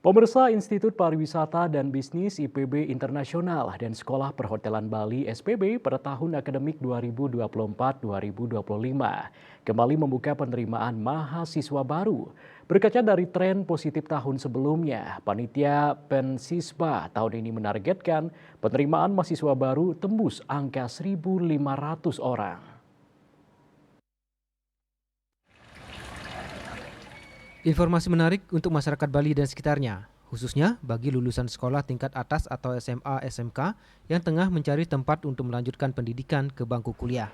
Pemirsa Institut Pariwisata dan Bisnis IPB Internasional dan Sekolah Perhotelan Bali SPB pada tahun akademik 2024-2025 kembali membuka penerimaan mahasiswa baru. Berkaca dari tren positif tahun sebelumnya, Panitia Pensisba tahun ini menargetkan penerimaan mahasiswa baru tembus angka 1.500 orang. Informasi menarik untuk masyarakat Bali dan sekitarnya, khususnya bagi lulusan sekolah tingkat atas atau SMA SMK yang tengah mencari tempat untuk melanjutkan pendidikan ke bangku kuliah.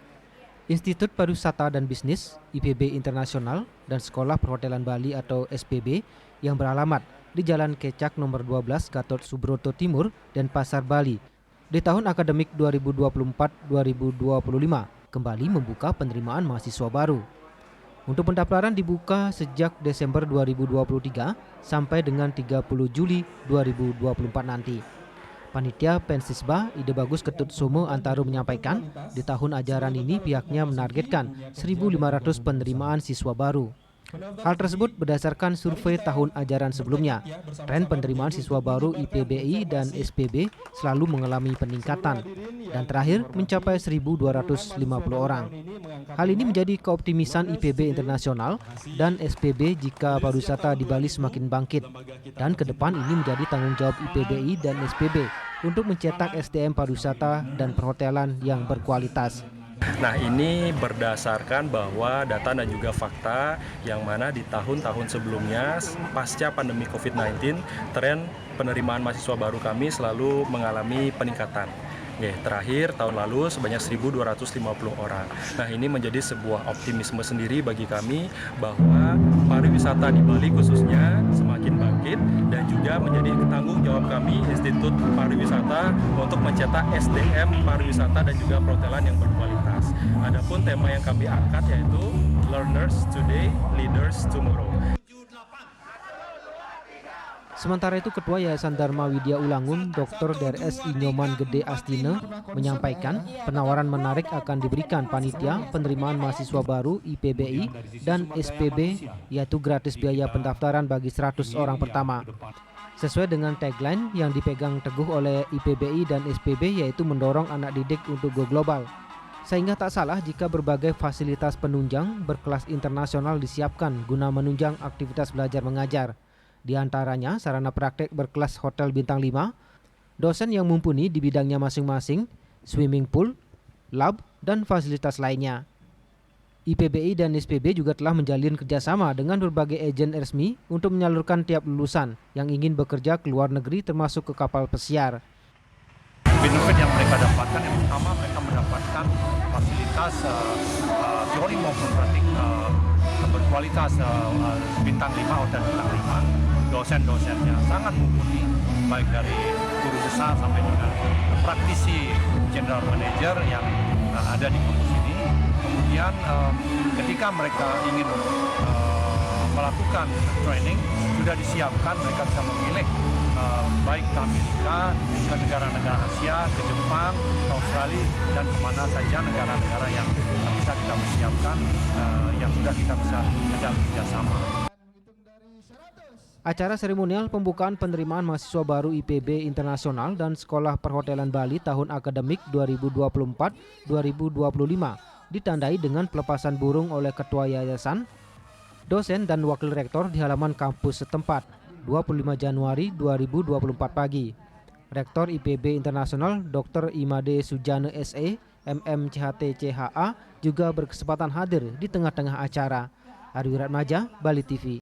Institut Pariwisata dan Bisnis IPB Internasional dan Sekolah Perhotelan Bali atau SPB yang beralamat di Jalan Kecak nomor 12 Gatot Subroto Timur dan Pasar Bali di tahun akademik 2024-2025 kembali membuka penerimaan mahasiswa baru. Untuk pendaftaran dibuka sejak Desember 2023 sampai dengan 30 Juli 2024 nanti. Panitia Pensisba Ide Bagus Ketut Somo Antaro menyampaikan, di tahun ajaran ini pihaknya menargetkan 1.500 penerimaan siswa baru. Hal tersebut berdasarkan survei tahun ajaran sebelumnya. Tren penerimaan siswa baru IPBI dan SPB selalu mengalami peningkatan dan terakhir mencapai 1.250 orang. Hal ini menjadi keoptimisan IPB Internasional dan SPB jika pariwisata di Bali semakin bangkit. Dan ke depan ini menjadi tanggung jawab IPBI dan SPB untuk mencetak SDM pariwisata dan perhotelan yang berkualitas. Nah, ini berdasarkan bahwa data dan juga fakta yang mana di tahun-tahun sebelumnya pasca pandemi COVID-19 tren penerimaan mahasiswa baru kami selalu mengalami peningkatan. Terakhir tahun lalu sebanyak 1.250 orang. Nah, ini menjadi sebuah optimisme sendiri bagi kami bahwa pariwisata di Bali khususnya semakin bangkit dan juga menjadi tanggung jawab kami Institut Pariwisata untuk mencetak SDM pariwisata dan juga perhotelan yang berkualitas. Adapun tema yang kami angkat yaitu Learners Today, Leaders Tomorrow. Sementara itu Ketua Yayasan Dharma Widya Ulangun Dr. Drs. Inyoman Gede Astine menyampaikan penawaran menarik akan diberikan panitia penerimaan mahasiswa baru IPBI dan SPB yaitu gratis biaya pendaftaran bagi 100 orang pertama. Sesuai dengan tagline yang dipegang teguh oleh IPBI dan SPB yaitu mendorong anak didik untuk go global. Sehingga tak salah jika berbagai fasilitas penunjang berkelas internasional disiapkan guna menunjang aktivitas belajar mengajar. Di antaranya sarana praktek berkelas hotel bintang 5, dosen yang mumpuni di bidangnya masing-masing, swimming pool, lab, dan fasilitas lainnya. IPBI dan SPB juga telah menjalin kerjasama dengan berbagai agen resmi untuk menyalurkan tiap lulusan yang ingin bekerja ke luar negeri termasuk ke kapal pesiar. Benefit yang mereka dapatkan yang pertama mereka mendapatkan fasilitas teori maupun praktik berkualitas bintang 5 hotel bintang 5. Dosen-dosennya sangat mumpuni, baik dari guru besar sampai dengan praktisi general manager yang ada di kampus ini. Kemudian ketika mereka ingin melakukan training, sudah disiapkan, mereka bisa memilih baik ke Amerika, ke negara-negara Asia, ke Jepang, ke Australia, dan kemana saja negara-negara yang bisa kita persiapkan, yang sudah kita bisa kerjasama. Acara seremonial pembukaan penerimaan mahasiswa baru IPB Internasional dan Sekolah Perhotelan Bali tahun akademik 2024-2025 ditandai dengan pelepasan burung oleh Ketua Yayasan, dosen dan wakil rektor di halaman kampus setempat 25 Januari 2024 pagi. Rektor IPB Internasional Dr. Imade Sujane SE, MMCHT CHA juga berkesempatan hadir di tengah-tengah acara. Arwi Ratmaja, Bali TV.